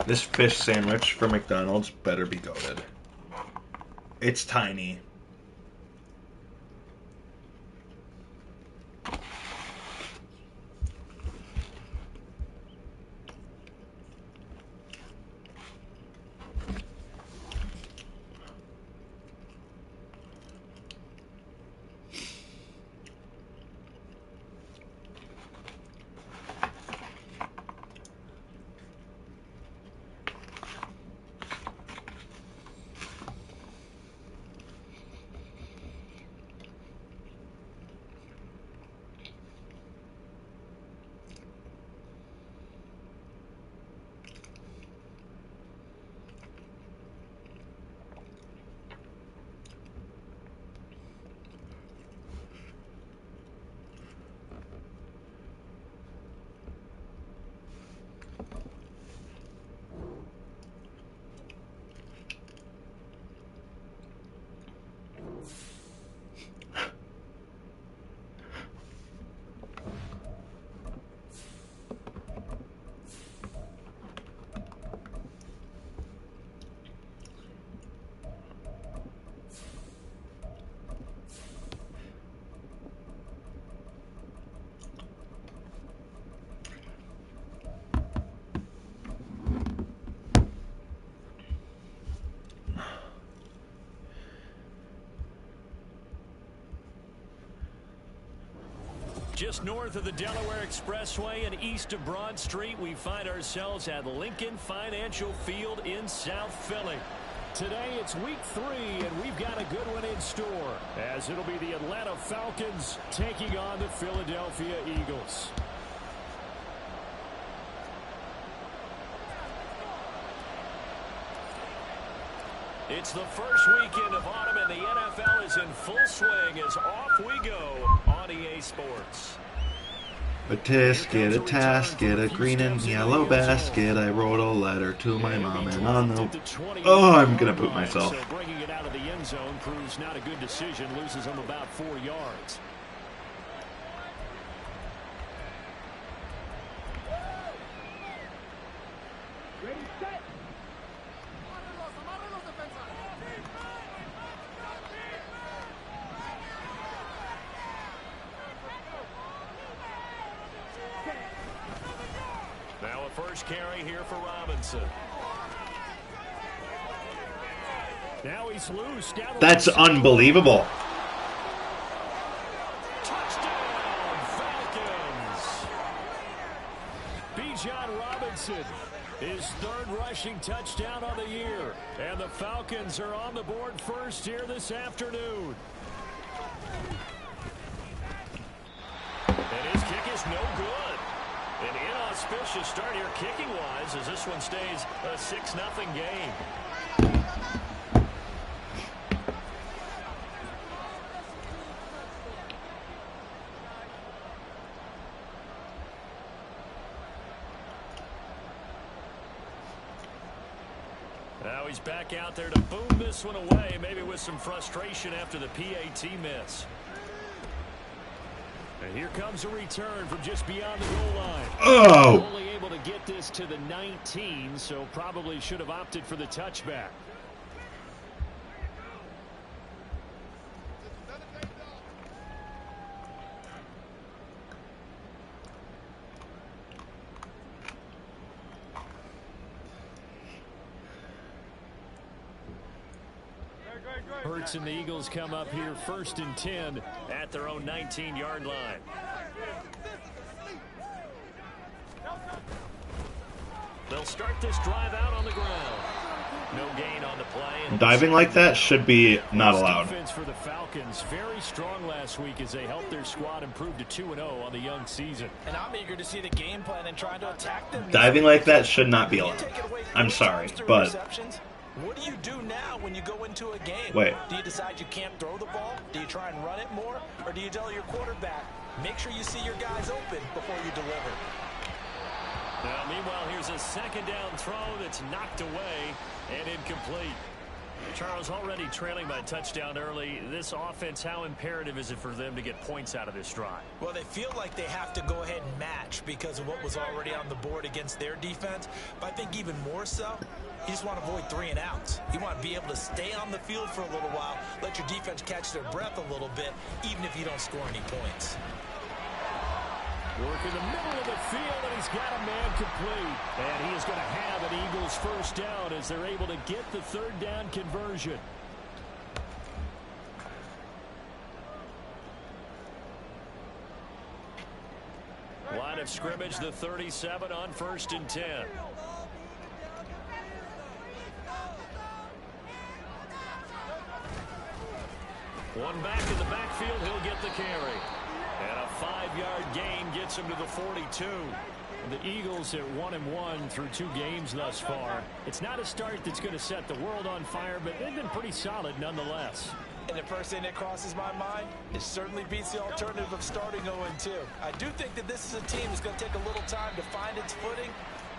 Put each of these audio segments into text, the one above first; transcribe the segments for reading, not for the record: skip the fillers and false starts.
This fish sandwich from McDonald's better be goated. It's tiny. Just north of the Delaware Expressway and east of Broad Street, we find ourselves at Lincoln Financial Field in South Philly. Today it's week 3, and we've got a good one in store, as it'll be the Atlanta Falcons taking on the Philadelphia Eagles. It's the first weekend of autumn, and the NFL is in full swing as off we go on EA Sports. A tisket, a tasket, a green and yellow basket. I wrote a letter to my mom, and on the... Oh, I'm going to poop myself. So bringing it out of the end zone proves not a good decision. Loses him about 4 yards. Now a first carry here for Robinson. Now he's loose. That's unbelievable. Touchdown, Falcons. Bijan Robinson, his 3rd rushing touchdown on the year. And the Falcons are on the board first here this afternoon. And his kick is no good. An inauspicious start here kicking-wise as this one stays a 6-0 game. Now he's back out there to boom this one away, maybe with some frustration after the PAT miss. And here comes a return from just beyond the goal line. Oh! Only able to get this to the 19, so probably should have opted for the touchback. Hurts and the Eagles come up here 1st and 10 at their own 19-yard line. They'll start this drive out on the ground. No gain on the play. Diving like that should be not allowed. Defense for the Falcons very strong last week as they helped their squad improve to 2-0 on the young season. And I'm eager to see the game plan and trying to attack them. Diving like that should not be allowed. I'm sorry, but... What do you do now when you go into a game? Wait. Do you decide you can't throw the ball? Do you try and run it more? Or do you tell your quarterback, make sure you see your guys open before you deliver? Now, meanwhile, here's a 2nd down throw that's knocked away and incomplete. Charles, already trailing by touchdown early. This offense, how imperative is it for them to get points out of this drive? Well, they feel like they have to go ahead and match because of what was already on the board against their defense. But I think even more so, you just want to avoid 3 and outs. You want to be able to stay on the field for a little while, let your defense catch their breath a little bit, even if you don't score any points. Work in the middle of the field, and he's got a man complete. And he is going to have an Eagles first down as they're able to get the 3rd down conversion. Line of scrimmage, the 37 on 1st and 10. One back in the backfield, he'll get the carry. And a 5-yard gain gets him to the 42. The Eagles at 1-1 through 2 games thus far. It's not a start that's going to set the world on fire, but they've been pretty solid nonetheless. And the first thing that crosses my mind, it certainly beats the alternative of starting 0-2. I do think that this is a team that's going to take a little time to find its footing.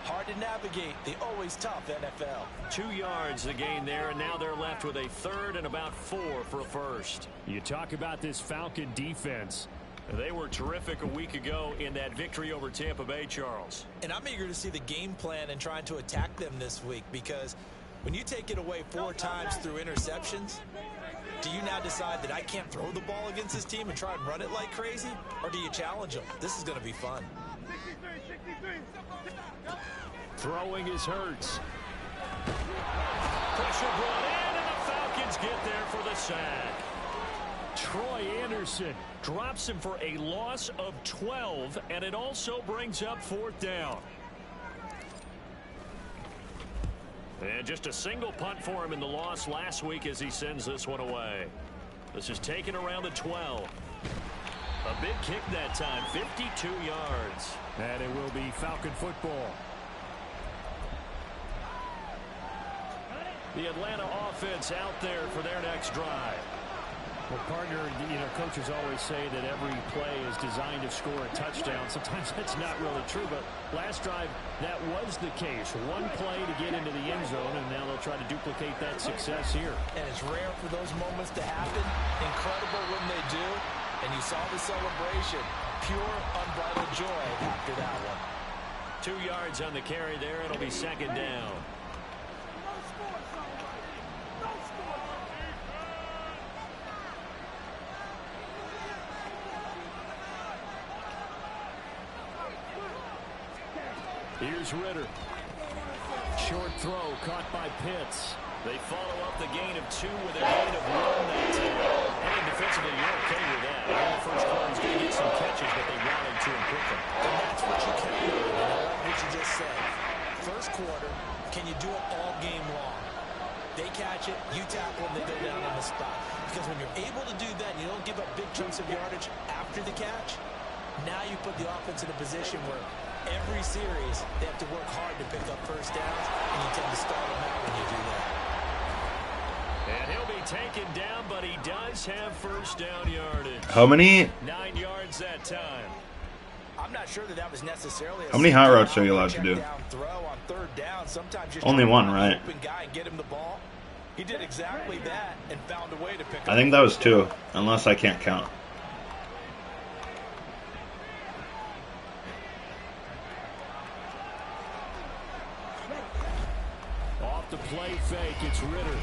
Hard to navigate the always tough NFL. 2 yards the gain there, and now they're left with a 3rd and about 4 for a first. You talk about this Falcon defense. They were terrific a week ago in that victory over Tampa Bay, Charles. And I'm eager to see the game plan and trying to attack them this week, because when you take it away 4 times through interceptions, do you now decide that I can't throw the ball against this team and try and run it like crazy? Or do you challenge them? This is going to be fun. Throwing is Hurts. Pressure brought in, and the Falcons get there for the sack. Troy Anderson drops him for a loss of 12, and it also brings up 4th down. And just a single punt for him in the loss last week as he sends this one away. This is taken around the 12. A big kick that time, 52 yards. And it will be Falcon football. The Atlanta offense out there for their next drive. Well, partner, coaches always say that every play is designed to score a touchdown. Sometimes that's not really true, but last drive, that was the case. One play to get into the end zone, and now they'll try to duplicate that success here. And it's rare for those moments to happen. Incredible when they do. And you saw the celebration. Pure, unbridled joy after that one. 2 yards on the carry there. It'll be 2nd down. Here's Ritter. Short throw caught by Pitts. They follow up the gain of 2 with a gain of 1 that time. And defensively, you're okay with that. In the first quarter, he's going to get some catches, but they rallied to him quickly. And that's what you can do. I like what you just said. First quarter, can you do it all game long? They catch it, you tackle them, they go down on the spot. Because when you're able to do that, you don't give up big chunks of yardage after the catch. Now you put the offense in a position where every series they have to work hard to pick up first downs, and you tend to stall them out when you do that. And he'll be taken down, but he does have first down yardage. How many? 9 yards that time. I'm not sure that was necessarily How many hot routes are you allowed to do? Throw on 3rd down. Sometimes just only one, right? Open guy and get him the ball. He did exactly that and found a way to pick up. I think that was 2, unless I can't count. Off the play fake, it's Ritter.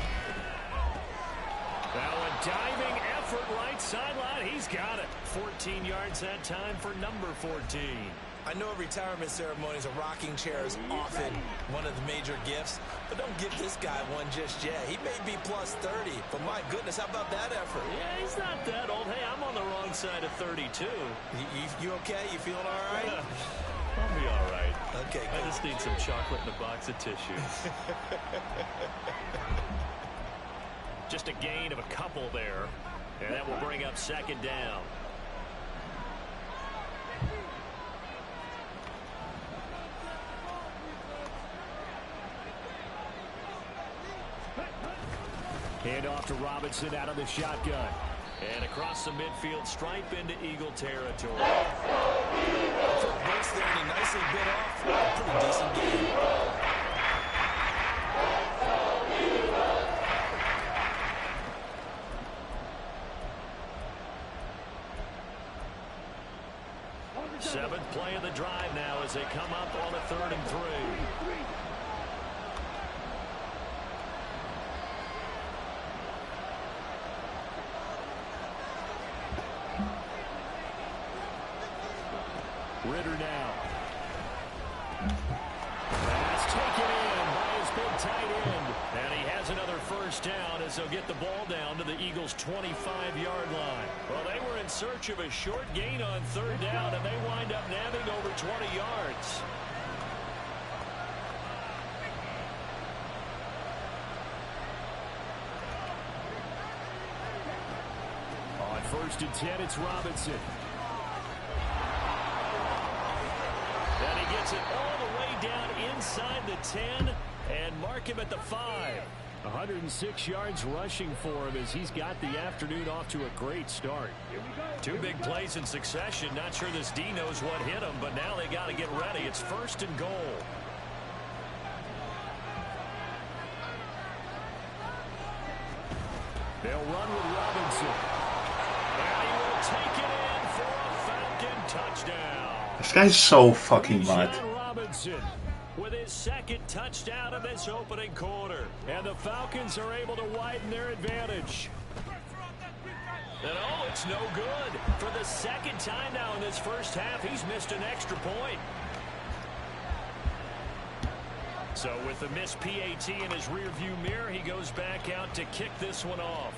Now a diving effort right sideline. He's got it. 14 yards that time for number 14. I know retirement ceremonies, a rocking chair is often one of the major gifts, but don't give this guy one just yet. He may be plus 30, but my goodness, how about that effort? Yeah, he's not that old. Hey, I'm on the wrong side of 32. You okay? You feeling all right? I'll be all right. Okay, I just need some chocolate and a box of tissues. Just a gain of a couple there, and that will bring up 2nd down. Hand off to Robinson out of the shotgun. And across the midfield stripe into Eagle territory. Base there, and he nicely bit off. A pretty decent game. Seventh play of the drive now as they come up on a 3rd and 3. Ritter now. Pass taken in by his big tight end. And he has another first down as they'll get the ball down to the Eagles' 25-yard line. Well, they were in search of a short gain on 3rd down, and they wind up nabbing over 20 yards. On 1st and 10, it's Robinson. And he gets it all the way down inside the 10 and mark him at the 5. 106 yards rushing for him as he's got the afternoon off to a great start. 2 big plays in succession. Not sure this D knows what hit him, but now they got to get ready. It's 1st and goal. They'll run with Robinson. And he will take it in for a Falcon touchdown. This guy's so fucking mad. Robinson with his 2nd touchdown of this opening quarter. And the Falcons are able to widen their advantage. And oh, it's no good. For the 2nd time now in this first half, he's missed an extra point. So with the missed PAT in his rearview mirror, he goes back out to kick this one off.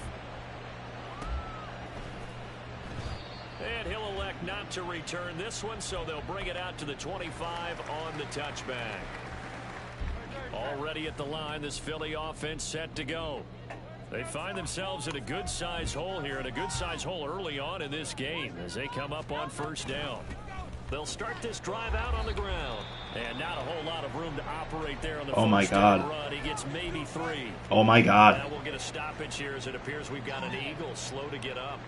And he'll elect not to return this one, so they'll bring it out to the 25 on the touchback. Already at the line, this Philly offense set to go. They find themselves in a good-sized hole here, and a good-sized hole early on in this game as they come up on 1st down. They'll start this drive out on the ground. And not a whole lot of room to operate there on the first down run. He gets maybe 3. Oh, my God. Now we'll get a stoppage here as it appears we've got an Eagle slow to get up.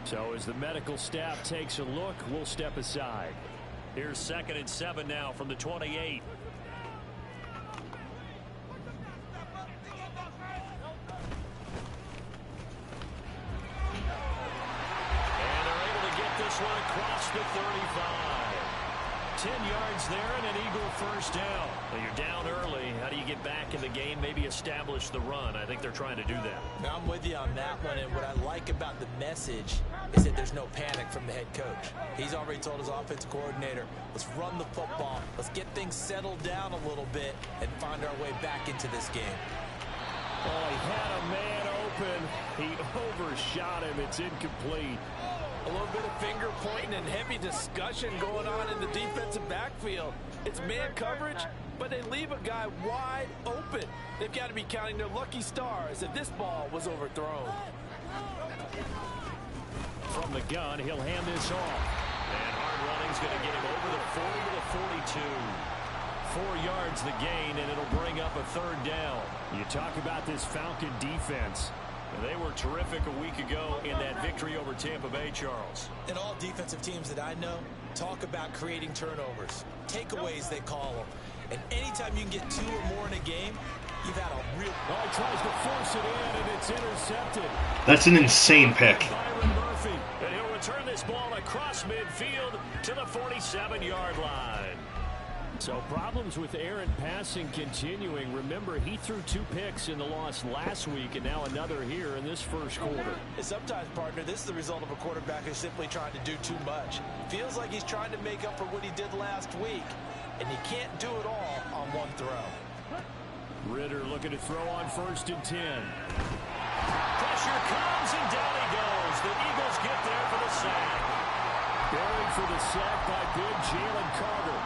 So as the medical staff takes a look, we'll step aside. Here's 2nd and 7 now from the 28. And they're able to get this one across the 35. 10 yards there and an Eagle first down. Well, you're down early. How do you get back in the game? Maybe establish the run. I think they're trying to do that. Now, I'm with you on that one, and what I like about the message is that there's no panic from the head coach. He's already told his offensive coordinator, let's run the football, let's get things settled down a little bit and find our way back into this game. Oh, he had a man open. He overshot him. It's incomplete. A little bit of finger pointing and heavy discussion going on in the defensive backfield. It's man coverage, but they leave a guy wide open. They've got to be counting their lucky stars if this ball was overthrown. From the gun, he'll hand this off. And hard running's going to get him over the 40 to the 42. 4 yards the gain, and it'll bring up a 3rd down. You talk about this Falcon defense. They were terrific a week ago in that victory over Tampa Bay, Charles. And all defensive teams that I know talk about creating turnovers. Takeaways, they call them. And anytime you can get 2 or more in a game, you've had a real... Oh, he tries to force it in, and it's intercepted. That's an insane pick. Byron Murphy. And he'll return this ball across midfield to the 47-yard line. So problems with errant passing continuing. Remember, he threw 2 picks in the loss last week and now another here in this first quarter. And sometimes, partner, this is the result of a quarterback who's simply trying to do too much. Feels like he's trying to make up for what he did last week, and he can't do it all on one throw. Ritter looking to throw on 1st and 10. Pressure comes, and down he goes. The Eagles get there for the sack. Buried for the sack by big Jalen Carter.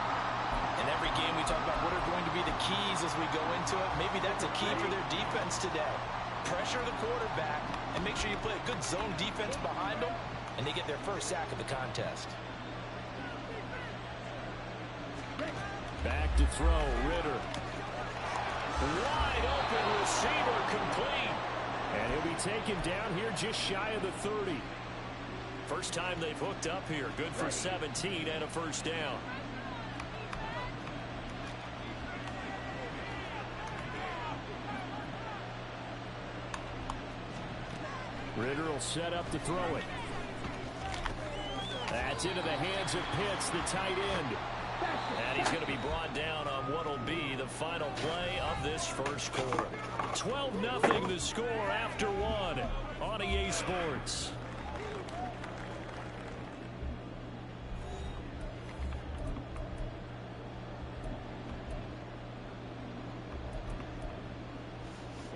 In every game we talk about what are going to be the keys as we go into it. Maybe that's a key for their defense today. Pressure the quarterback and make sure you play a good zone defense behind them, and they get their first sack of the contest. Back to throw, Ritter. Wide open receiver complete. And he'll be taken down here just shy of the 30. First time they've hooked up here. Good for 17 and a first down. Ritter will set up to throw it. That's It's into the hands of Pitts, the tight end. And he's going to be brought down on what will be the final play of this first quarter. 12-0 the score after one on EA Sports.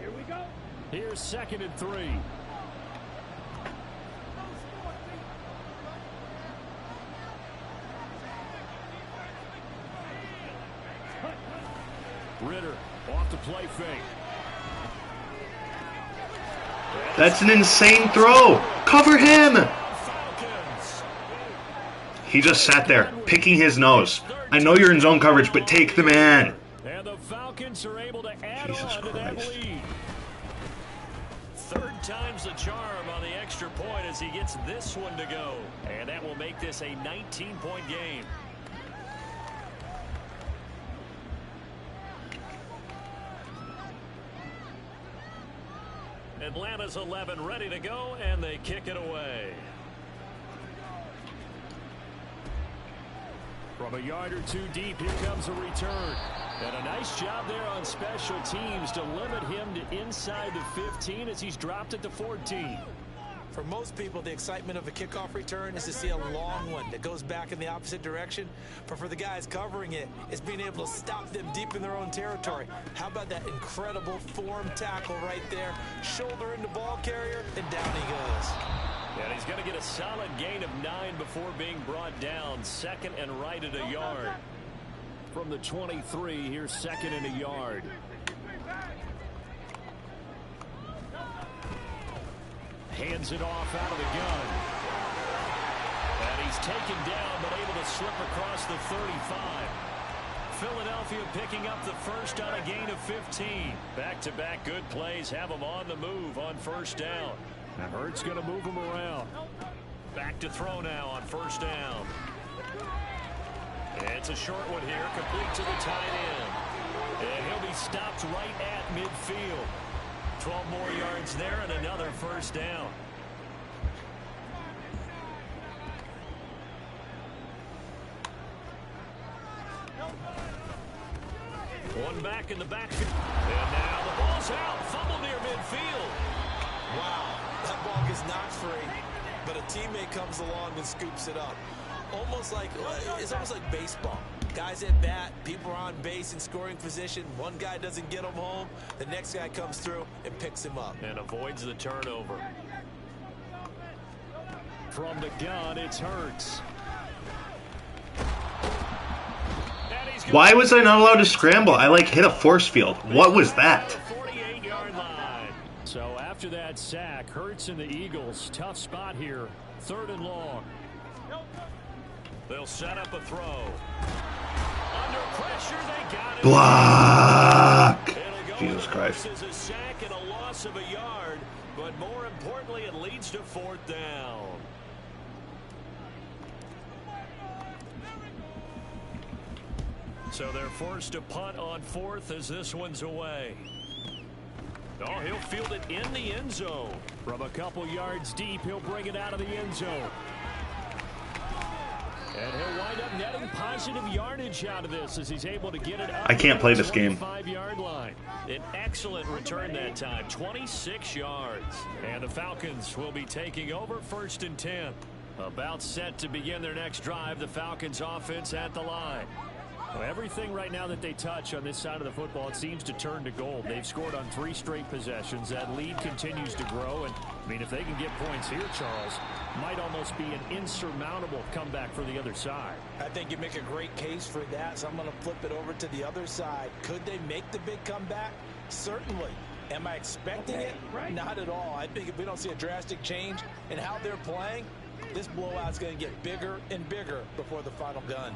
Here we go. Here's 2nd and 3. Ritter off the play fake. That's an insane throw. Cover him. He just sat there, picking his nose. I know you're in zone coverage, but take the man. And the Falcons are able to add Jesus on to that Christ. lead. Third time's the charm on the extra point as he gets this one to go. And that will make this a 19-point game. Atlanta's 11 ready to go, and they kick it away. From a yard or two deep, here comes a return. And a nice job there on special teams to limit him to inside the 15 as he's dropped at the 14. For most people, the excitement of a kickoff return is to see a long one that goes back in the opposite direction. But for the guys covering it, it's being able to stop them deep in their own territory. How about that incredible form tackle right there? Shoulder into ball carrier, and down he goes. And he's going to get a solid gain of 9 before being brought down. 2nd and right at a yard. From the 23, here's 2nd and a yard. Hands it off out of the gun. And he's taken down, but able to slip across the 35. Philadelphia picking up the first on a gain of 15. Back-to-back good plays have them on the move on first down. Hurts going to move him around. Back to throw now on first down. It's a short one here, complete to the tight end. And he'll be stopped right at midfield. 12 more yards there and another first down. One back in the backfield. And now the ball's out. Fumble near midfield. Wow, that ball gets knocked free, but a teammate comes along and scoops it up. It's almost like baseball. Guys at bat, people are on base in scoring position. One guy doesn't get him home. The next guy comes through and picks him up. And avoids the turnover. From the gun, it's Hurts. Why was I not allowed to scramble? I hit a force field. What was that? 48-yard line. So after that sack, Hurts and the Eagles, tough spot here. 3rd and long. They'll set up a throw. Under pressure, they got it. Block. Jesus Christ. This is a sack and a loss of a yard, but more importantly, it leads to 4th down. So they're forced to punt on 4th as this one's away. Oh, he'll field it in the end zone. From a couple yards deep, he'll bring it out of the end zone. And he'll wind up netting positive yardage out of this as he's able to get it up. I can't play this game. 25-yard line. An excellent return that time, 26 yards. And the Falcons will be taking over 1st and 10. About set to begin their next drive, the Falcons offense at the line. Well, everything right now that they touch on this side of the football, it seems to turn to gold. They've scored on 3 straight possessions. That lead continues to grow. And, I mean, if they can get points here, Charles, might almost be an insurmountable comeback for the other side. I think you make a great case for that, so I'm going to flip it over to the other side. Could they make the big comeback? Certainly. Am I expecting it? Not at all. I think if we don't see a drastic change in how they're playing, this blowout's going to get bigger and bigger before the final gun.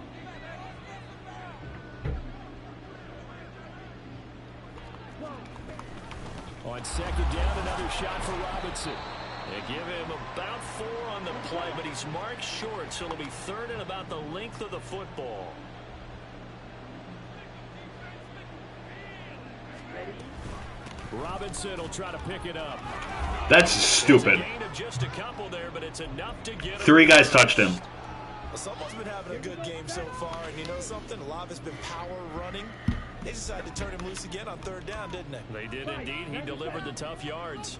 On 2nd down, another shot for Robinson. They give him about 4 on the play, but he's marked short, so it'll be 3rd and about the length of the football. Robinson will try to pick it up. That's stupid. Gain of just a couple there, but it's enough to get 3 guys touched him. Someone's been having a good game so far, and you know something? A lot of it's been power running. They decided to turn him loose again on third down, didn't they? They did indeed. He delivered the tough yards.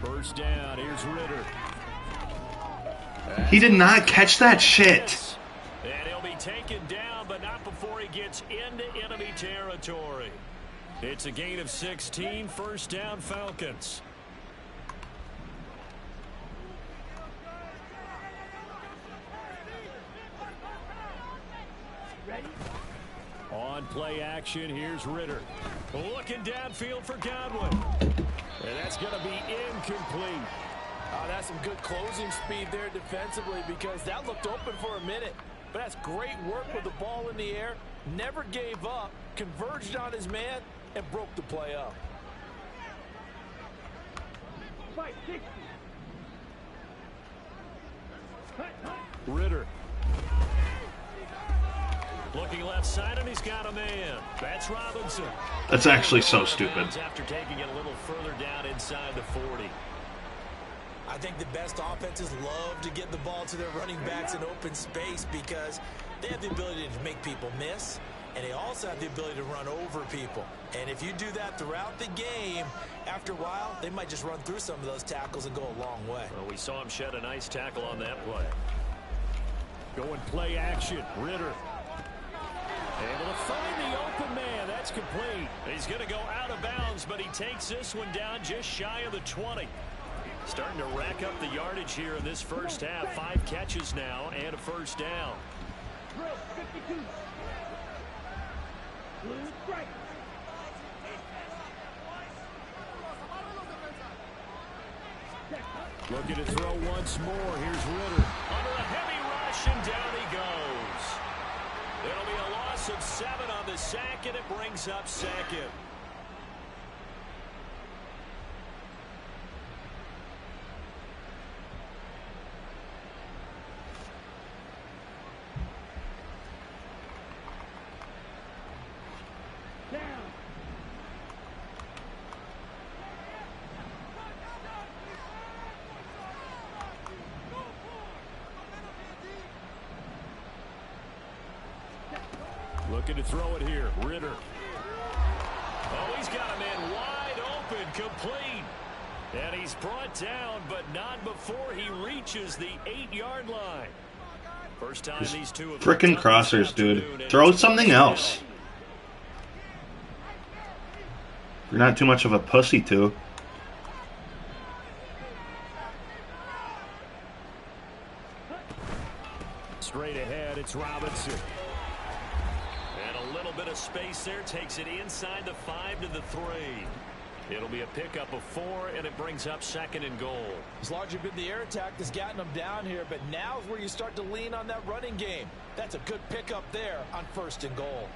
First down, here's Ritter. He did not catch that shit. And he'll be taken down, but not before he gets into enemy territory. It's a gain of 16, first down Falcons. On play action, here's Ritter. Looking downfield for Godwin. And that's going to be incomplete. Oh, that's some good closing speed there defensively because that looked open for a minute. But that's great work with the ball in the air. Never gave up, converged on his man, and broke the play up. Ritter. Looking left side, and he's got a man. That's Robinson. That's actually so stupid. After taking it a little further down inside the 40. I think the best offenses love to get the ball to their running backs in open space because they have the ability to make people miss, and they also have the ability to run over people. And if you do that throughout the game, after a while, they might just run through some of those tackles and go a long way. Well, we saw him shed a nice tackle on that play. Going play action, Ritter. Able to find the open man. That's complete. He's going to go out of bounds, but he takes this one down just shy of the 20. Starting to rack up the yardage here in this first half. 5 catches now and a first down. Looking to throw once more. Here's Ritter. Under a heavy rush, and down he goes. It'll be a loss of 7 on the sack, and it brings up second. Looking to throw it here. Ritter. Oh, he's got a man wide open, complete. And he's brought down, but not before he reaches the 8-yard line. First time these two have Frickin' crossers, dude. Throw something else. You're not too much of a pussy, too. Straight ahead, it's Robinson. Bit of space there, takes it inside the 5 to the 3. It'll be a pickup of 4, and it brings up second and goal. It's largely been the air attack that's gotten them down here, but now is where you start to lean on that running game. That's a good pickup there on first and goal.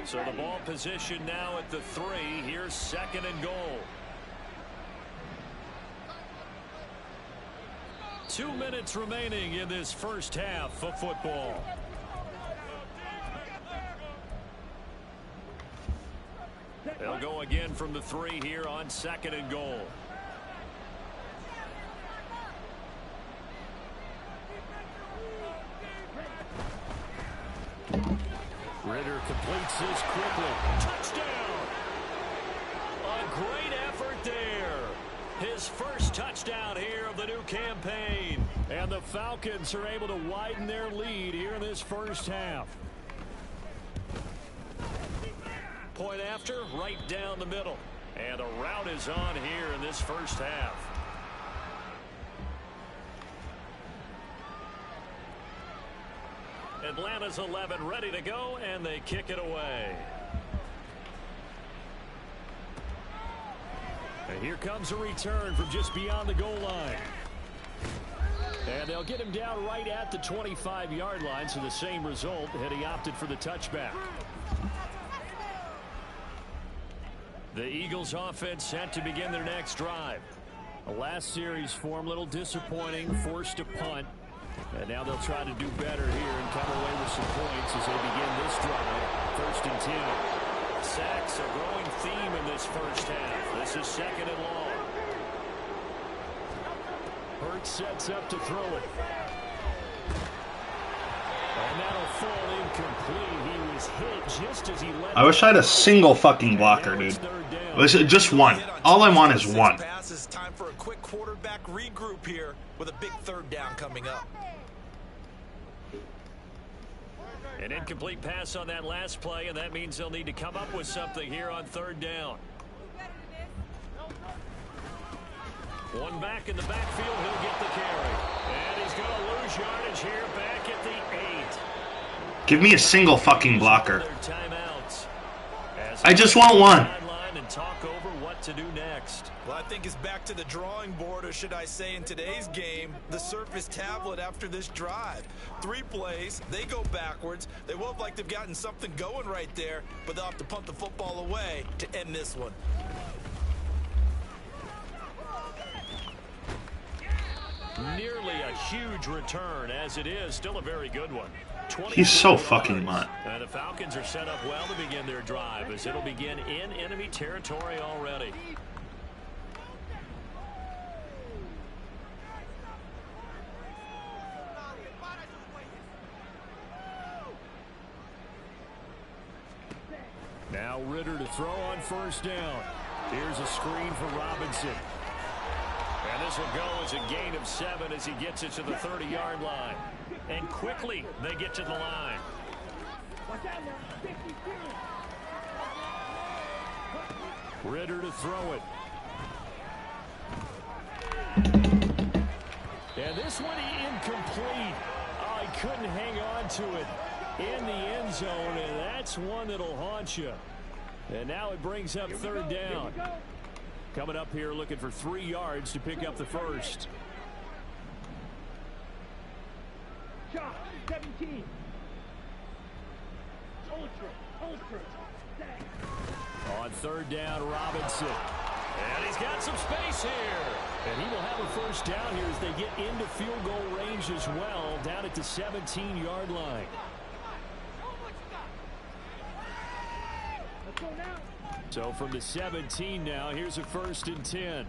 So the ball position now at the 3. Here's second and goal. 2 minutes remaining in this first half of football. They'll go again from the 3 here on second and goal. Ritter completes this quickly. Touchdown! A great effort there. His first touchdown here of the new campaign. And the Falcons are able to widen their lead here in this first half. Point after, right down the middle. And a route is on here in this first half. Atlanta's 11 ready to go, and they kick it away. And here comes a return from just beyond the goal line. And they'll get him down right at the 25-yard line, so the same result, had he opted for the touchback. The Eagles offense set to begin their next drive. The last series form, a little disappointing, forced a punt. And now they'll try to do better here and come away with some points as they begin this drive. First and 10. Sacks, a growing theme in this first half. This is second and long. Hurts sets up to throw it. And that'll fall incomplete. He was hit just as he let I wish I had a single fucking blocker, dude. Just one. All I want is one. Passes. Time for a quick quarterback regroup here with a big third down coming up. An incomplete pass on that last play, and that means they'll need to come up with something here on third down. One back in the backfield, he'll get the carry. And he's going to lose yardage here back at the 8. Give me a single fucking blocker. I just want one. And talk over what to do next. Well, I think it's back to the drawing board, or should I say in today's game, the Surface tablet after this drive. 3 plays, they go backwards. They will have like they've gotten something going right there, but they'll have to punt the football away to end this one. Nearly a huge return, as it is still a very good one. He's so fucking mutt. And the Falcons are set up well to begin their drive, as it'll begin in enemy territory already. Now Ritter to throw on first down. Here's a screen for Robinson. And this will go as a gain of 7 as he gets it to the 30-yard line. And quickly they get to the line. Ritter to throw it. And this one incomplete. Oh, he couldn't hang on to it in the end zone, and that's one that'll haunt you. And now it brings up third down. Coming up here looking for 3 yards to pick up the first. 17. Ultra. On third down, Robinson. And he's got some space here. And he will have a first down here as they get into field goal range as well, down at the 17-yard line. Let's go now. So from the 17 now, here's a 1st and 10.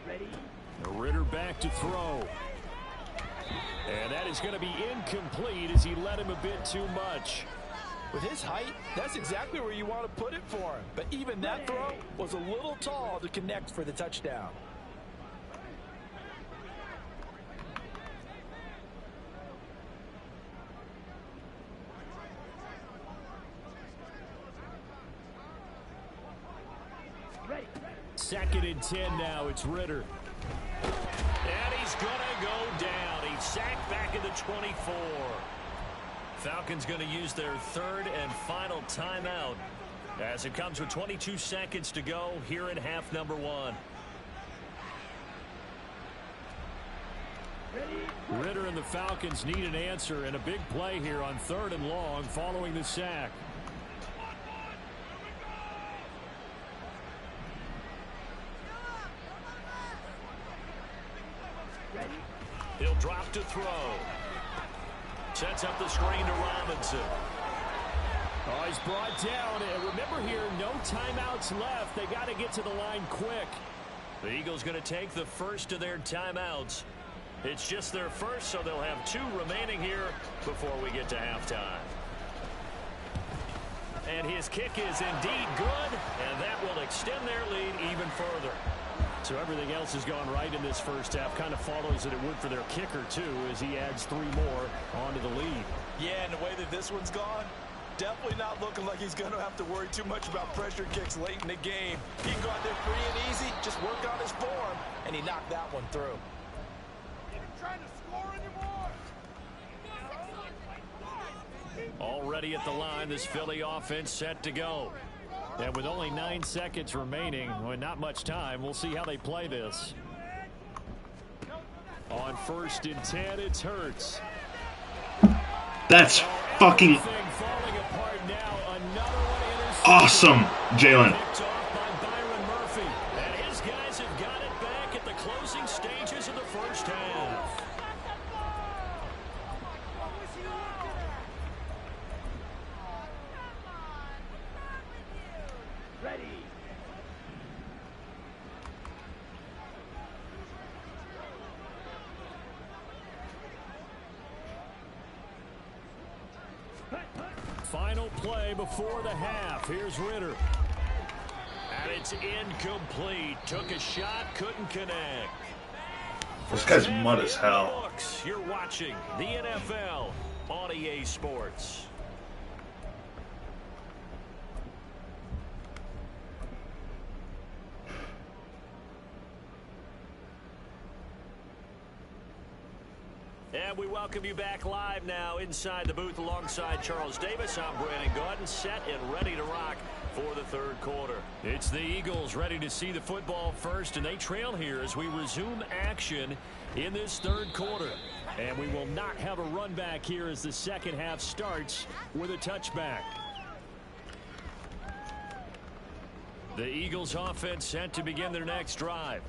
Ready? Ritter back to throw. And that is going to be incomplete as he led him a bit too much. With his height, that's exactly where you want to put it for him. But even that throw was a little tall to connect for the touchdown. Second and 10 now. It's Ritter. And he's going to go down. He's sacked back in the 24. Falcons going to use their 3rd and final timeout as it comes with 22 seconds to go here in half number 1. Ritter and the Falcons need an answer and a big play here on 3rd and long following the sack. He'll drop to throw. Sets up the screen to Robinson. Oh, he's brought down. And remember here, no timeouts left. They got to get to the line quick. The Eagles going to take the first of their timeouts. It's just their first, so they'll have 2 remaining here before we get to halftime. And his kick is indeed good, and that will extend their lead even further. So everything else has gone right in this first half. Kind of follows that it would for their kicker, too, as he adds 3 more onto the lead. Yeah, and the way that this one's gone, definitely not looking like he's going to have to worry too much about pressure kicks late in the game. He can go out there free and easy, just work on his form, and he knocked that one through. Trying to score anymore. Already at the line, this Philly offense set to go. And with only 9 seconds remaining, well, not much time, we'll see how they play this. On 1st and 10, it's Hurts. That's fucking awesome, Jalen. And his guys have got it back at the closing stages of the first half. Final play before the half. Here's Ritter. And it's incomplete. Took a shot, couldn't connect. This guy's mud as hell. You're watching the NFL on EA Sports. And we welcome you back live now inside the booth alongside Charles Davis. I'm Brandon Gaudin, set and ready to rock for the third quarter. It's the Eagles ready to see the football first, and they trail here as we resume action in this third quarter. And we will not have a run back here as the second half starts with a touchback. The Eagles offense set to begin their next drive.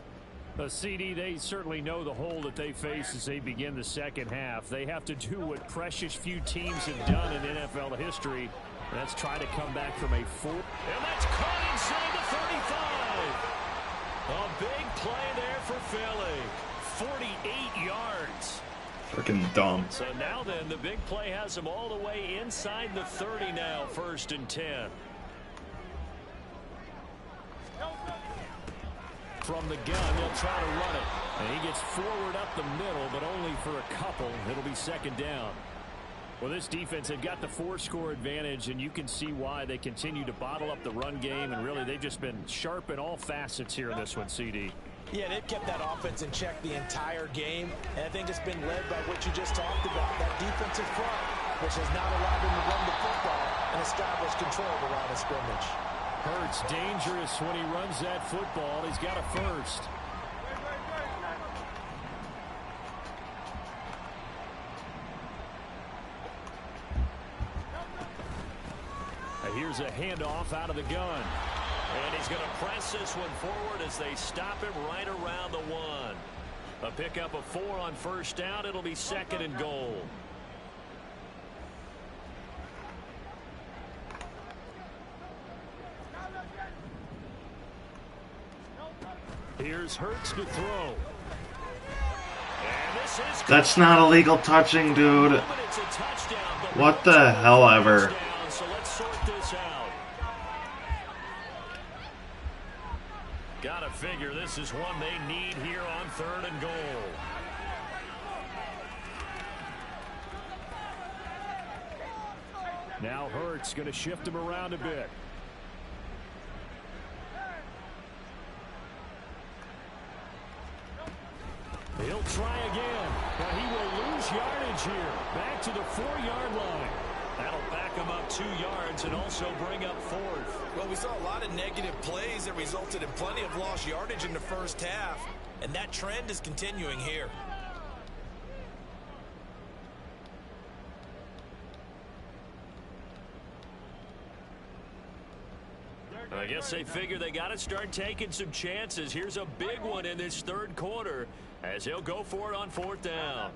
CD, they certainly know the hole that they face as they begin the second half. They have to do what precious few teams have done in NFL history. That's try to come back from a 4. And that's caught inside the 35. A big play there for Philly. 48 yards. Freaking dumb. So now then, the big play has them all the way inside the 30 now, 1st and 10. From the gun, they'll try to run it. And he gets forward up the middle, but only for a couple. It'll be second down. Well, this defense, they've got the 4-score advantage, and you can see why they continue to bottle up the run game. And really, they've just been sharp in all facets here in this one, CD. Yeah, they've kept that offense in check the entire game. And I think it's been led by what you just talked about, that defensive front, which has not allowed them to run the football and establish control of the line of scrimmage. Hurts dangerous when he runs that football. He's got a first. Here's a handoff out of the gun. And he's going to press this one forward as they stop him right around the 1. A pickup of 4 on first down. It'll be 2nd and goal. Here's Hurts to throw. And this is That's not illegal touching, dude. What the hell ever. So let's sort this out. Gotta figure this is one they need here on 3rd and goal. Now Hurts going to shift him around a bit. He'll try again, but he will lose yardage here. Back to the 4-yard line. That'll back him up 2 yards and also bring up 4th. Well, we saw a lot of negative plays that resulted in plenty of lost yardage in the first half, and that trend is continuing here. I guess they figure they got to start taking some chances. Here's a big one in this third quarter as he'll go for it on 4th down.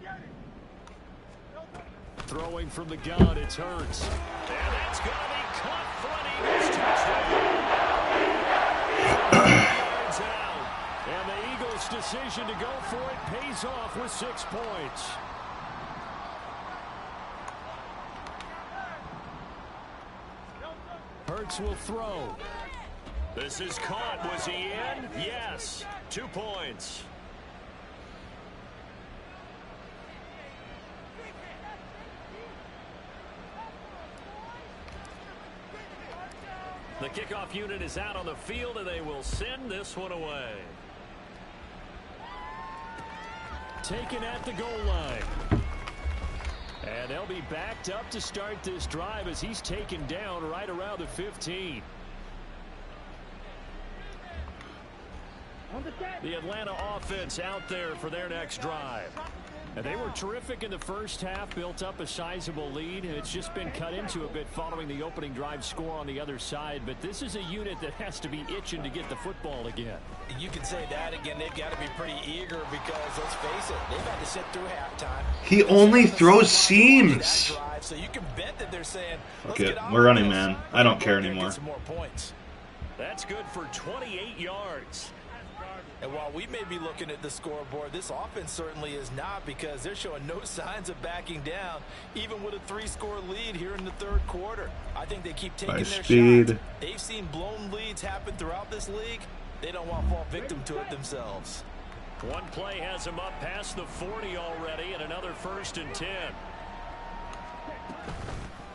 Throwing from the gun, it's Hurts. And that's going to be caught for an Eagles touchdown. Out. And the Eagles' decision to go for it pays off with 6 points. Hurts will throw. This is caught. Was he in? Yes. 2 points. The kickoff unit is out on the field, and they will send this one away. Taken at the goal line. And they'll be backed up to start this drive as he's taken down right around the 15. The Atlanta offense out there for their next drive. And they were terrific in the first half, built up a sizable lead, and it's just been cut into a bit following the opening drive score on the other side. But this is a unit that has to be itching to get the football again. You can say that again. They've got to be pretty eager because, let's face it, they've had to sit through halftime. He only throws seams. So you can bet that they're saying, Okay, we're running, man. I don't care anymore. Some more points. That's good for 28 yards. And while we may be looking at the scoreboard, this offense certainly is not, because they're showing no signs of backing down, even with a 3-score lead here in the third quarter. I think they keep taking their shots. They've seen blown leads happen throughout this league. They don't want to fall victim to it themselves. One play has them up past the 40 already, and another 1st and 10.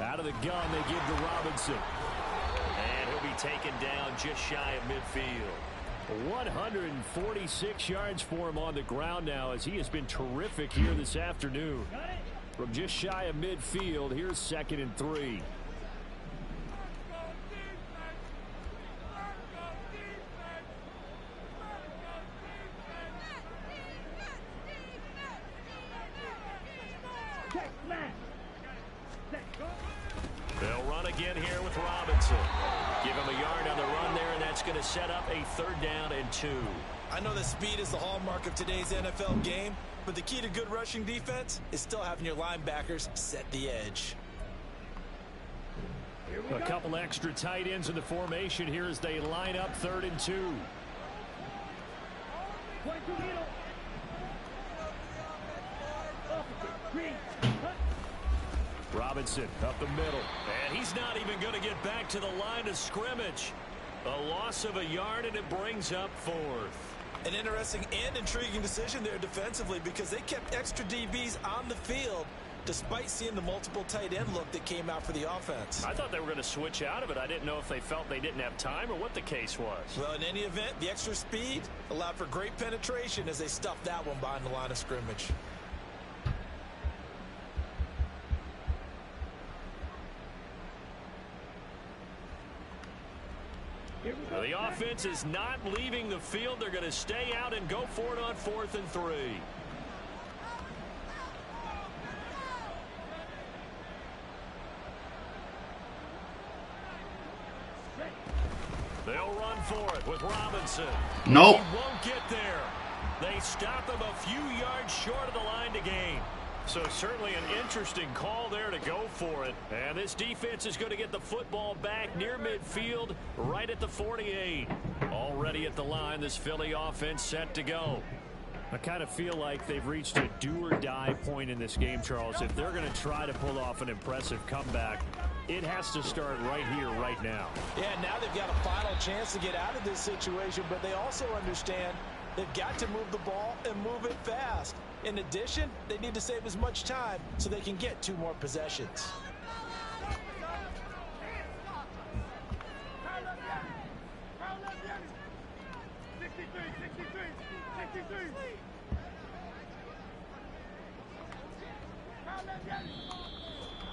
Out of the gun, they give to Robinson. And he'll be taken down just shy of midfield. 146 yards for him on the ground now, as he has been terrific here this afternoon. From just shy of midfield, here's 2nd and 3. They'll run again here with Robinson. Give him a yard on the run there, and that's going to set up a 3rd down and 2. I know that speed is the hallmark of today's NFL game, but the key to good rushing defense is still having your linebackers set the edge. A couple extra tight ends in the formation here as they line up 3rd and 2. Robinson up the middle, and he's not even going to get back to the line of scrimmage. A loss of a yard, and it brings up 4th. An interesting and intriguing decision there defensively, because they kept extra DBs on the field despite seeing the multiple tight end look that came out for the offense. I thought they were going to switch out of it. I didn't know if they felt they didn't have time or what the case was. Well, in any event, the extra speed allowed for great penetration as they stuffed that one behind the line of scrimmage. Well, the offense is not leaving the field. They're going to stay out and go for it on 4th and 3. They'll run for it with Robinson. Nope. He won't get there. They stop him a few yards short of the line to gain. So certainly an interesting call there to go for it. And this defense is going to get the football back near midfield, right at the 48. Already at the line, this Philly offense set to go. I kind of feel like they've reached a do-or-die point in this game, Charles. If they're going to try to pull off an impressive comeback, it has to start right here, right now. Yeah, now they've got a final chance to get out of this situation, but they also understand they've got to move the ball and move it fast. In addition, they need to save as much time so they can get 2 more possessions.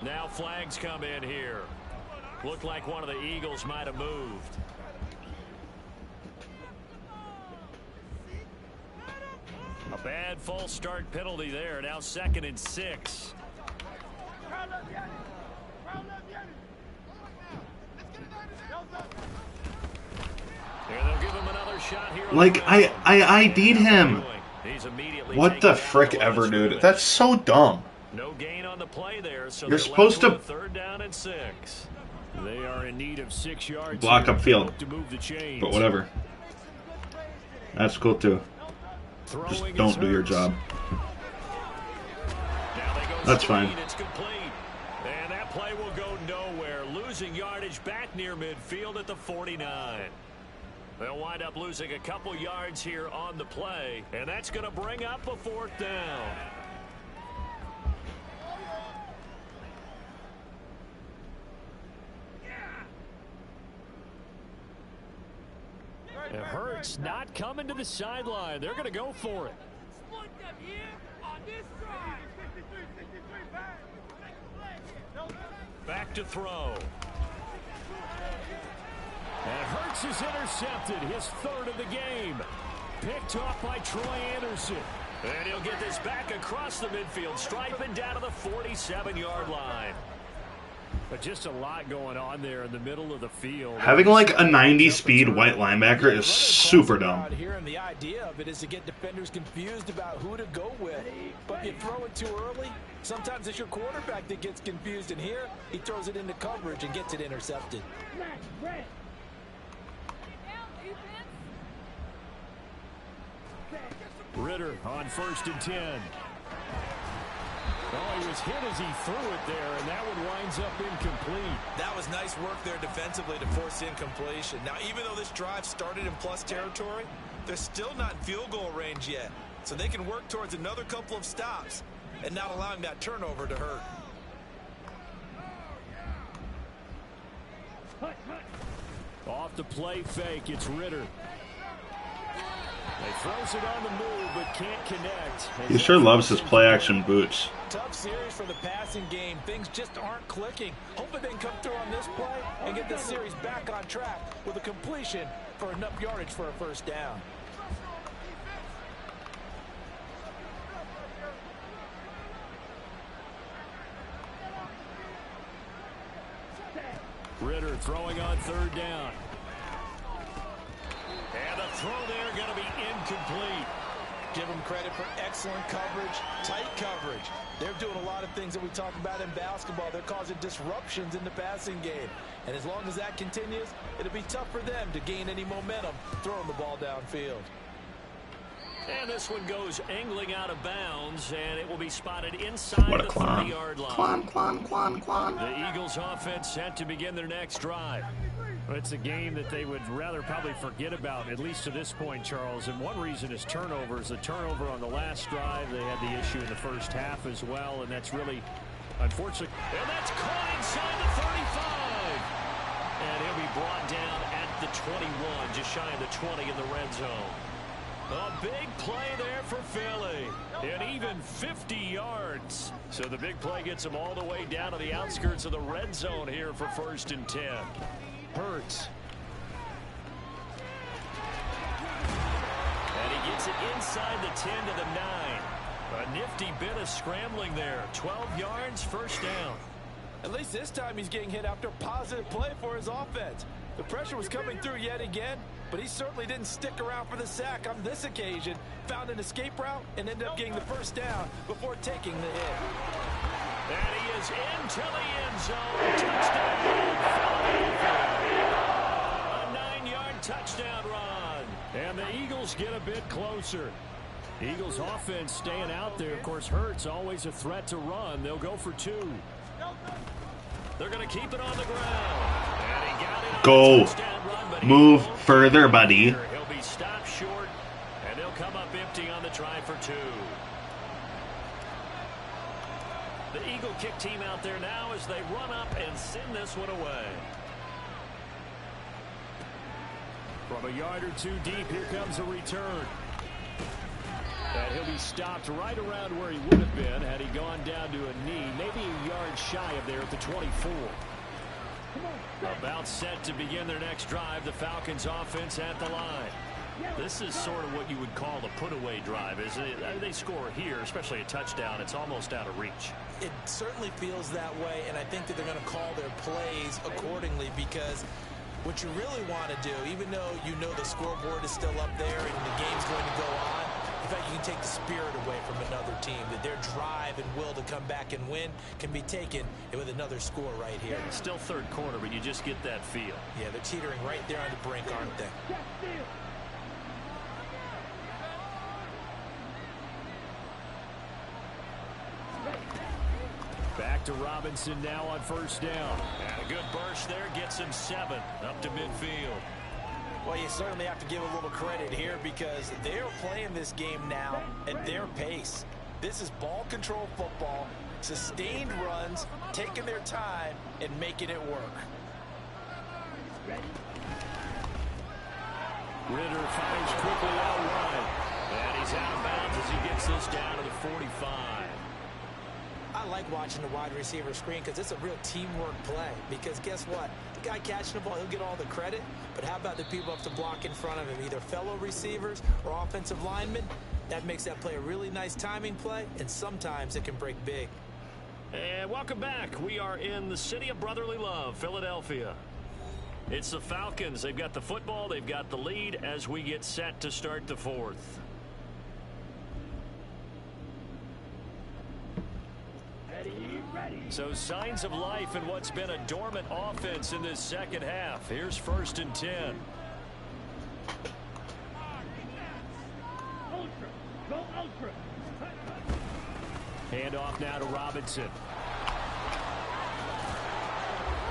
Now flags come in here. Looked like one of the Eagles might have moved. A bad false start penalty there. Now 2nd and 6. And they'll give him another shot here. Like, I ID'd him. What the frick ever, dude? That's so dumb. No gain on the play there, so you're supposed to 3rd down and 6. They are in need of 6 yards. Block up field. To move the chains. But whatever. That's cool too. Just don't do your job. That's fine. It's complete. And that play will go nowhere. Losing yardage back near midfield at the 49. They'll wind up losing a couple yards here on the play, and that's going to bring up a 4th down. And Hurts not coming to the sideline. They're going to go for it. Back to throw. And Hurts is intercepted, his 3rd of the game. Picked off by Troy Anderson. And he'll get this back across the midfield, striping down to the 47-yard line. But just a lot going on there in the middle of the field. Having like a 90 speed white linebacker is super dumb. Here, and the idea of it is to get defenders confused about who to go with. But if you throw it too early, sometimes it's your quarterback that gets confused. And here, he throws it into coverage and gets it intercepted. Ritter on 1st and 10. Oh, he was hit as he threw it there, and that one winds up incomplete. That was nice work there defensively to force the incompletion. Now, even though this drive started in plus territory, they're still not in field goal range yet. So they can work towards another couple of stops and not allowing that turnover to hurt. Off the play fake, it's Ritter. He throws it on the move, but can't connect. He sure loves his play-action boots. Tough series for the passing game. Things just aren't clicking. Hopefully they can come through on this play and get this series back on track with a completion for enough yardage for a first down. Ritter throwing on 3rd down. And the throw there going to be incomplete. Give them credit for excellent coverage, tight coverage. They're doing a lot of things that we talk about in basketball. They're causing disruptions in the passing game. And as long as that continues, it'll be tough for them to gain any momentum throwing the ball downfield. And this one goes angling out of bounds, and it will be spotted inside the 30-yard line. Quan. The Eagles offense set to begin their next drive. Well, it's a game that they would rather probably forget about, at least to this point, Charles. And one reason is turnovers. The turnover on the last drive, they had the issue in the first half as well, and that's really unfortunate. And that's caught inside the 35. And he'll be brought down at the 21, just shy of the 20 in the red zone. A big play there for Philly, and even 50 yards. So the big play gets them all the way down to the outskirts of the red zone here for 1st and 10. Hurts. And he gets it inside the 10 to the 9. A nifty bit of scrambling there. 12 yards, 1st down. At least this time he's getting hit after a positive play for his offense. The pressure was coming through yet again, but he certainly didn't stick around for the sack on this occasion. Found an escape route and ended up getting the 1st down before taking the hit. And he is into the end zone. Touchdown, Philadelphia. A 9-yard touchdown run. And the Eagles get a bit closer. Eagles offense staying out there. Of course, Hurts always a threat to run. They'll go for 2. They're going to keep it on the ground. And he got it on Go. the touchdown run, but Move further, buddy. He'll be stopped short, and they'll come up empty on the try for 2. The Eagle kick team out there now as they run up and send this one away. From a yard or 2 deep, here comes a return. And he'll be stopped right around where he would have been had he gone down to a knee, maybe a yard shy of there at the 24. About set to begin their next drive, the Falcons offense at the line. This is sort of what you would call the put-away drive, isn't it? They score here, especially a touchdown. It's almost out of reach. It certainly feels that way, and I think that they're going to call their plays accordingly because what you really want to do, even though you know the scoreboard is still up there and the game's going to go on, in fact, you can take the spirit away from another team, that their drive and will to come back and win can be taken with another score right here. It's still 3rd quarter, but you just get that feel. Yeah, they're teetering right there on the brink, aren't they? Back to Robinson now on 1st down. And a good burst there gets him 7 up to midfield. Well, you certainly have to give a little credit here because they're playing this game now at their pace. This is ball control football, sustained runs, taking their time, and making it work. Ritter finds quickly out wide. And he's out of bounds as he gets this down to the 45. I like watching the wide receiver screen because it's a real teamwork play. Because guess what? The guy catching the ball, he'll get all the credit. But how about the people up to block in front of him, either fellow receivers or offensive linemen? That makes that play a really nice timing play, and sometimes it can break big. And welcome back. We are in the city of brotherly love, Philadelphia. It's the Falcons. They've got the football. They've got the lead as we get set to start the 4th. So signs of life in what's been a dormant offense in this second half. Here's 1st and 10. Hand off now to Robinson.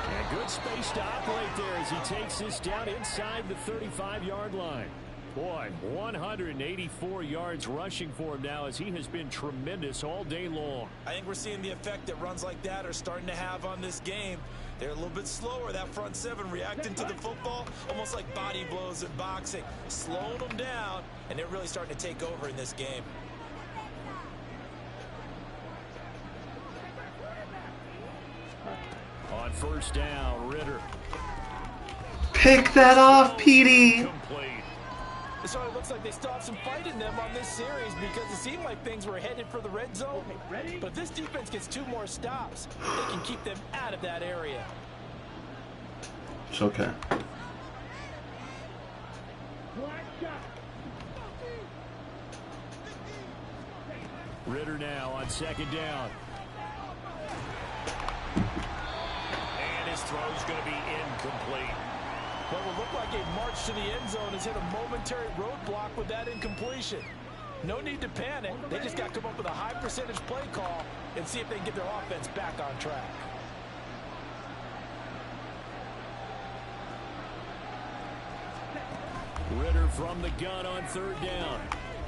And good space to operate there as he takes this down inside the 35-yard line. Boy, 184 yards rushing for him now as he has been tremendous all day long. I think we're seeing the effect that runs like that are starting to have on this game. They're a little bit slower, that front seven reacting to the football, almost like body blows in boxing, slowing them down, and they're really starting to take over in this game. On first down, Ritter. Pick that off, Petey. Complete. It sort of looks like they stopped some fight in them on this series because it seemed like things were headed for the red zone. But if this defense gets 2 more stops, they can keep them out of that area. It's okay. Ritter now on second down. And his throw's going to be incomplete. What will look like a march to the end zone has hit a momentary roadblock with that incompletion. No need to panic. They just got to come up with a high percentage play call and see if they can get their offense back on track. Ritter from the gun on third down.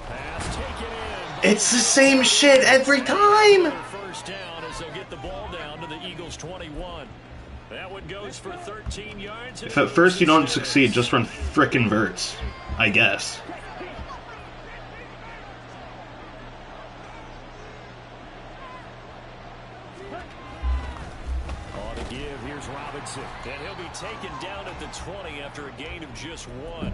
Pass taken in. It's the same shit every time. First down as they'll get the ball down to the Eagles' 21. That one goes for 13 yards. If at first you don't succeed, just run frickin' verts, I guess. On the give, here's Robinson. And he'll be taken down at the 20 after a gain of just 1.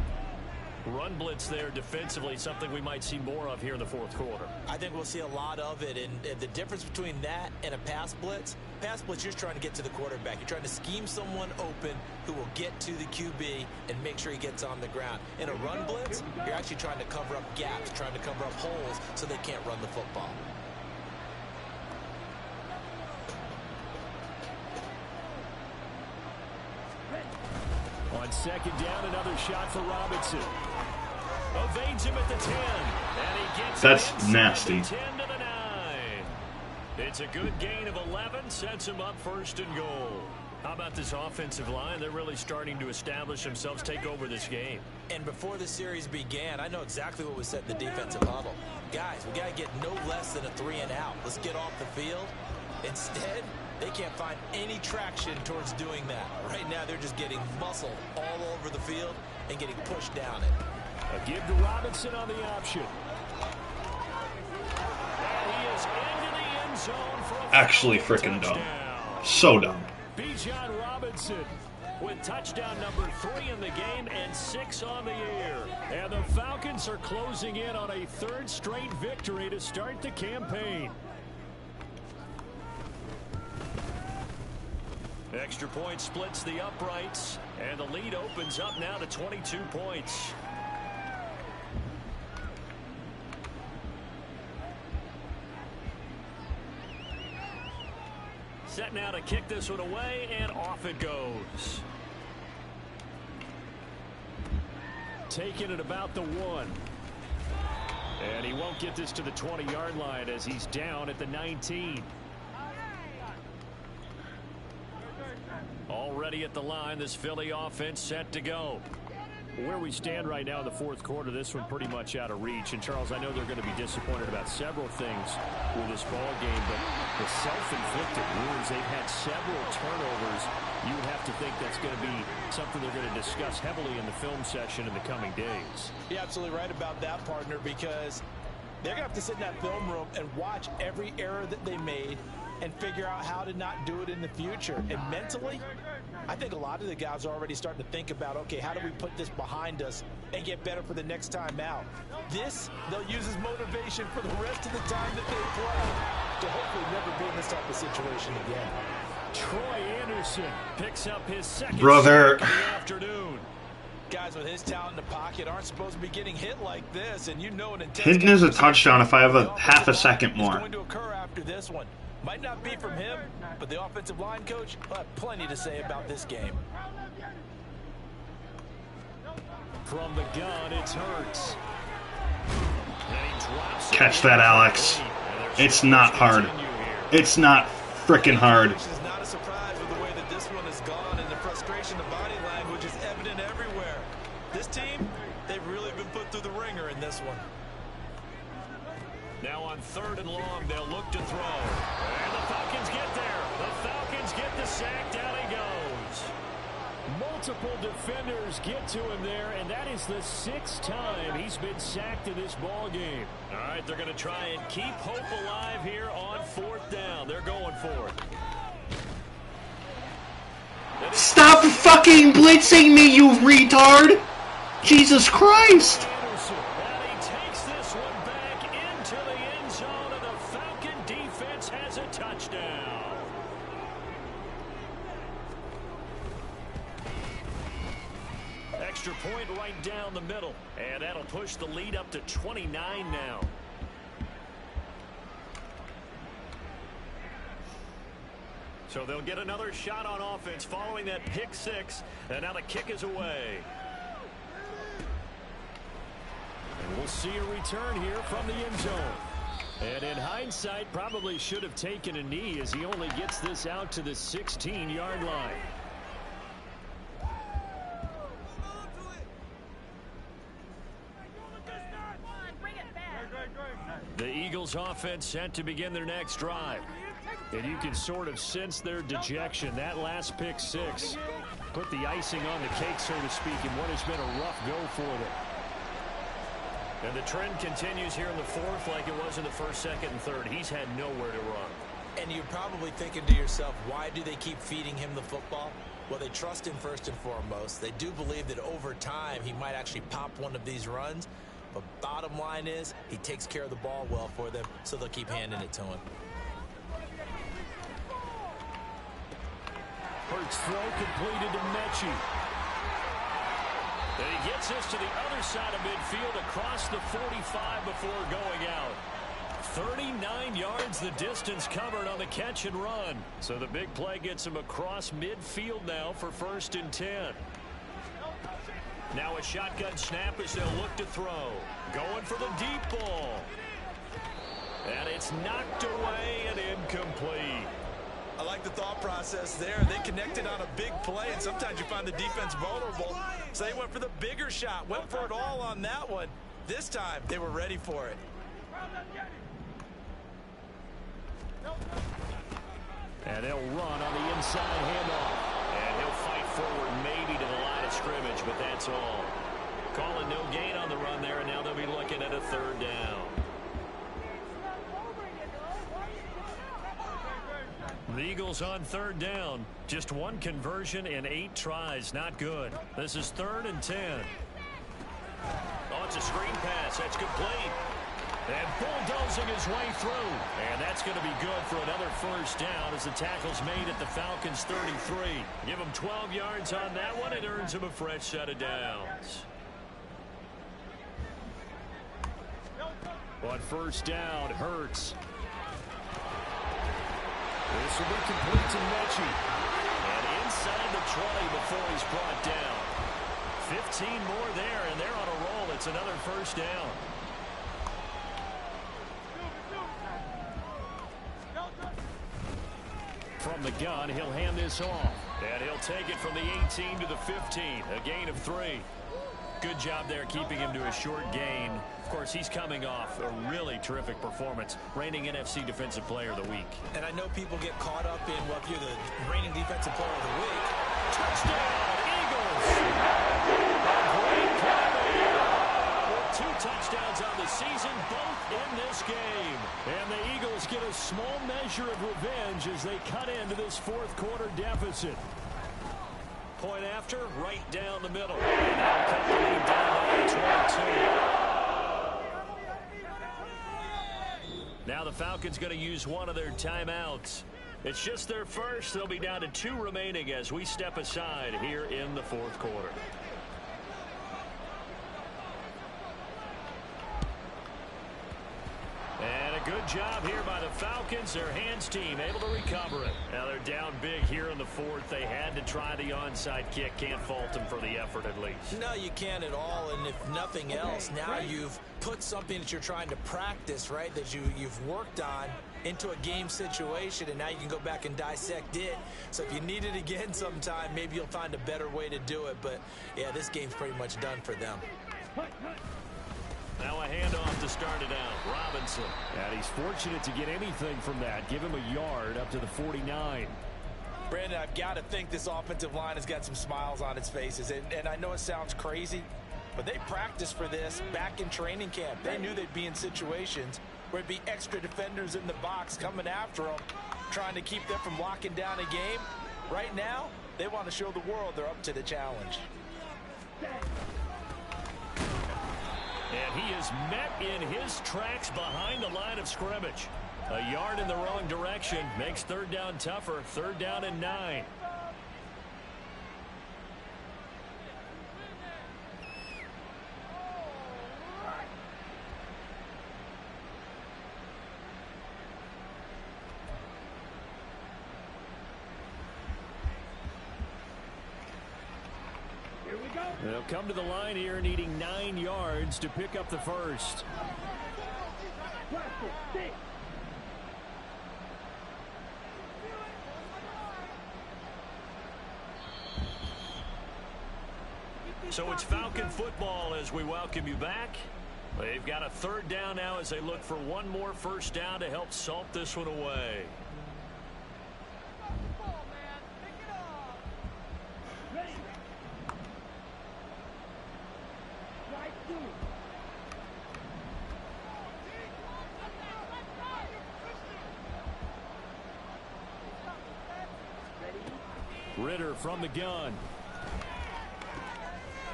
Run blitz there defensively, something we might see more of here in the fourth quarter. I think we'll see a lot of it, and the difference between that and a pass blitz, you're just trying to get to the quarterback. You're trying to scheme someone open who will get to the QB and make sure he gets on the ground. In a run blitz, you're actually trying to cover up gaps, trying to cover up holes so they can't run the football. On second down, another shot for Robinson. Evades him at the 10. And he gets That's nasty. 10 to the 9. It's a good gain of 11. Sets him up first and goal. How about this offensive line? They're really starting to establish themselves, take over this game. And before the series began, I know exactly what was said in the defensive huddle. Guys, we got to get no less than a 3-and-out. Let's get off the field. Instead, they can't find any traction towards doing that. Right now, they're just getting muscle all over the field and getting pushed down it. A give to Robinson on the option. And he is into the end zone for a Actually frickin' dumb. So dumb. Bijan Robinson with touchdown number 3 in the game and 6 on the year. And the Falcons are closing in on a 3rd straight victory to start the campaign. Extra point splits the uprights, and the lead opens up now to 22 points. Set now to kick this one away, and off it goes. Taking it about the 1. And he won't get this to the 20-yard line as he's down at the 19. Already at the line, this Philly offense set to go. Where we stand right now in the fourth quarter, this one pretty much out of reach. And, Charles, I know they're going to be disappointed about several things with this ball game, but the self-inflicted wounds, they've had several turnovers. You would have to think that's going to be something they're going to discuss heavily in the film session in the coming days. You're absolutely right about that, partner, because they're going to have to sit in that film room and watch every error that they made and figure out how to not do it in the future. And mentally, I think a lot of the guys are already starting to think about, okay, how do we put this behind us and get better for the next time out? This, they'll use as motivation for the rest of the time that they play to hopefully never be in this type of situation again. Troy Anderson picks up his second Brother. sack of the afternoon. Guys with his talent in the pocket aren't supposed to be getting hit like this, and you know an intense Hinton is a touchdown if I have a half a second more. It's going to occur after this one. Might not be from him, but the offensive line coach will have plenty to say about this game. From the gun, it's Hurts. Catch that, Alex. It's not hard. It's not frickin' hard. Which is not a surprise with the way that this one has gone, and the frustration, the body language is evident everywhere. This team, they've really been put through the ringer in this one. Now on 3rd and long, they'll look to throw. And the Falcons get there. The Falcons get the sack. Down he goes. Multiple defenders get to him there, and that is the 6th time he's been sacked in this ball game. All right, they're going to try and keep hope alive here on 4th down. They're going for it. Stop fucking blitzing me, you retard! Jesus Christ! And he takes this one back into the end zone, and the Falcon defense has a touchdown. Extra point right down the middle, and that'll push the lead up to 29 now. So they'll get another shot on offense following that pick 6, and now the kick is away. And we'll see a return here from the end zone. And in hindsight, probably should have taken a knee as he only gets this out to the 16-yard line. The Eagles offense set to begin their next drive. And you can sort of sense their dejection. That last pick 6 put the icing on the cake, so to speak, in what has been a rough go for them. And the trend continues here in the 4th like it was in the 1st, 2nd, and 3rd. He's had nowhere to run. And you're probably thinking to yourself, why do they keep feeding him the football? Well, they trust him first and foremost. They do believe that over time he might actually pop one of these runs. But bottom line is, he takes care of the ball well for them, so they'll keep handing it to him. Hurts throw completed to Mechie. And he gets this to the other side of midfield across the 45 before going out. 39 yards the distance covered on the catch and run. So the big play gets him across midfield now for 1st and 10. Now a shotgun snap as they'll look to throw. Going for the deep ball. And it's knocked away and incomplete. I like the thought process there. They connected on a big play, and sometimes you find the defense vulnerable. So they went for the bigger shot, went for it all on that one. This time, they were ready for it. And they'll run on the inside handoff. And he'll fight forward maybe to the line of scrimmage, but that's all. Calling no gain on the run there, and now they'll be looking at a 3rd down. The Eagles on 3rd down. Just one conversion in 8 tries. Not good. This is 3rd and 10. Oh, it's a screen pass. That's complete. And bulldozing his way through. And that's going to be good for another 1st down as the tackle's made at the Falcons' 33. Give him 12 yards on that one. It earns him a fresh set of downs. On 1st down, Hurts. This will be complete to Mechie. And inside the 20 before he's brought down. 15 more there, and they're on a roll. It's another 1st down. From the gun, he'll hand this off. And he'll take it from the 18 to the 15. A gain of 3. Good job there keeping him to a short gain. Of course, he's coming off a really terrific performance. Reigning NFC Defensive Player of the Week. And I know people get caught up in, well, if you're the reigning Defensive Player of the Week. Touchdown, Eagles! A great play with 2 touchdowns on the season, both in this game. And the Eagles get a small measure of revenge as they cut into this 4th quarter deficit. Point after, right down the middle. And now company down to 22. Now the Falcons going to use one of their timeouts. It's just their first. They'll be down to 2 remaining as we step aside here in the 4th quarter. And a good job here by the Falcons. Their hands team able to recover it. Now they're down big here in the 4th. They had to try the onside kick. Can't fault them for the effort at least. No, you can't at all. And if nothing else, now you've put something that you're trying to practice, right, that you've worked on into a game situation, and now you can go back and dissect it. So if you need it again sometime, maybe you'll find a better way to do it. But, yeah, this game's pretty much done for them. Now a handoff to start it out. Robinson. And he's fortunate to get anything from that. Give him a yard up to the 49. Brandon, I've got to think this offensive line has got some smiles on its faces. And I know it sounds crazy, but they practiced for this back in training camp. They knew they'd be in situations where it'd be extra defenders in the box coming after them, trying to keep them from locking down a game. Right now, they want to show the world they're up to the challenge. And he is met in his tracks behind the line of scrimmage. A yard in the wrong direction makes 3rd down tougher. 3rd down and 9. They'll come to the line here needing 9 yards to pick up the first. So it's Falcon football as we welcome you back. They've got a 3rd down now as they look for one more first down to help salt this one away. Ritter from the gun.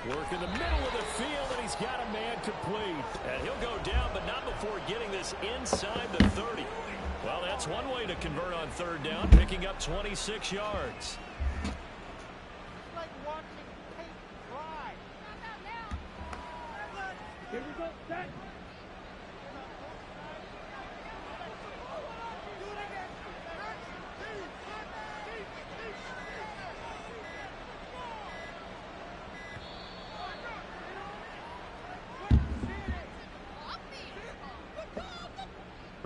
Work in the middle of the field, and he's got a man complete. And he'll go down, but not before getting this inside the 30. Well, that's one way to convert on 3rd down, picking up 26 yards. Like watching paint dry. Here we go, set.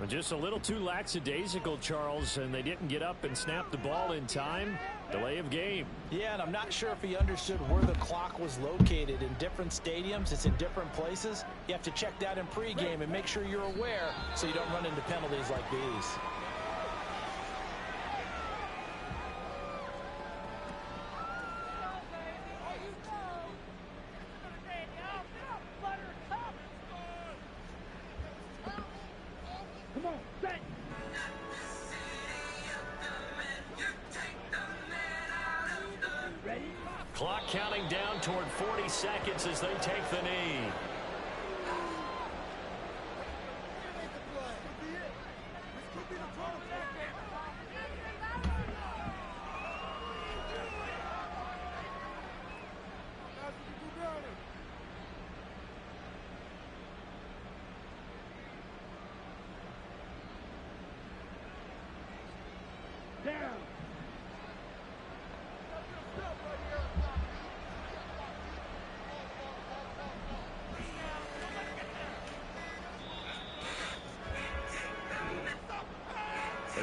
Just a little too lackadaisical, Charles, and they didn't get up and snap the ball in time. Delay of game. Yeah, and I'm not sure if he understood where the clock was located. In different stadiums, it's in different places. You have to check that in pregame and make sure you're aware so you don't run into penalties like these. Clock counting down toward 40 seconds as they take the knee.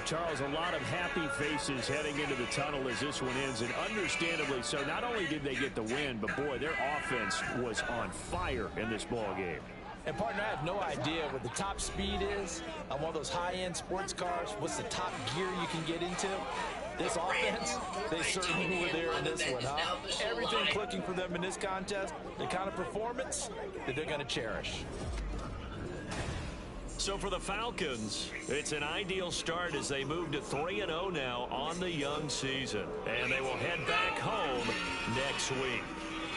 Charles, a lot of happy faces heading into the tunnel as this one ends, and understandably so. Not only did they get the win, but boy, their offense was on fire in this ball game. And partner, I have no idea what the top speed is on one of those high-end sports cars. What's the top gear you can get into? This offense, they certainly were there in this one, huh? Everything clicking for them in this contest, the kind of performance that they're going to cherish. So for the Falcons, it's an ideal start as they move to 3-0 now on the young season. And they will head back home next week.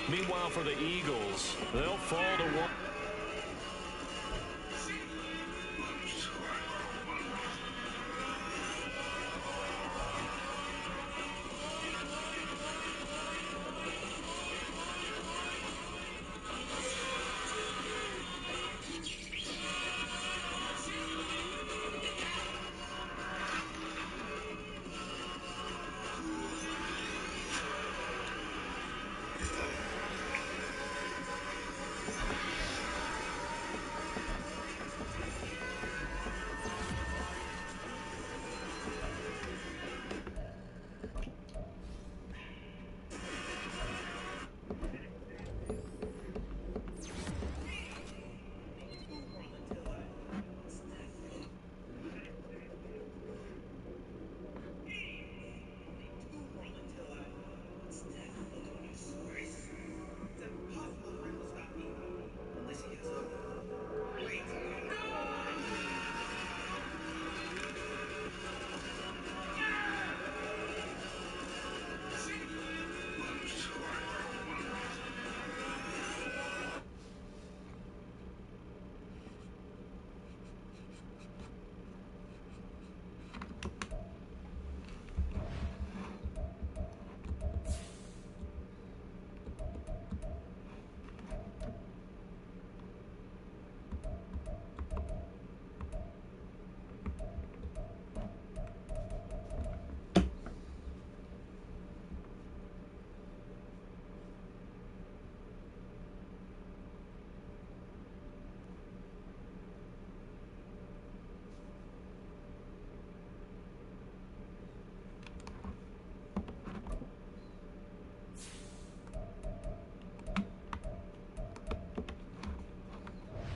Meanwhile, for the Eagles, they'll fall to 1.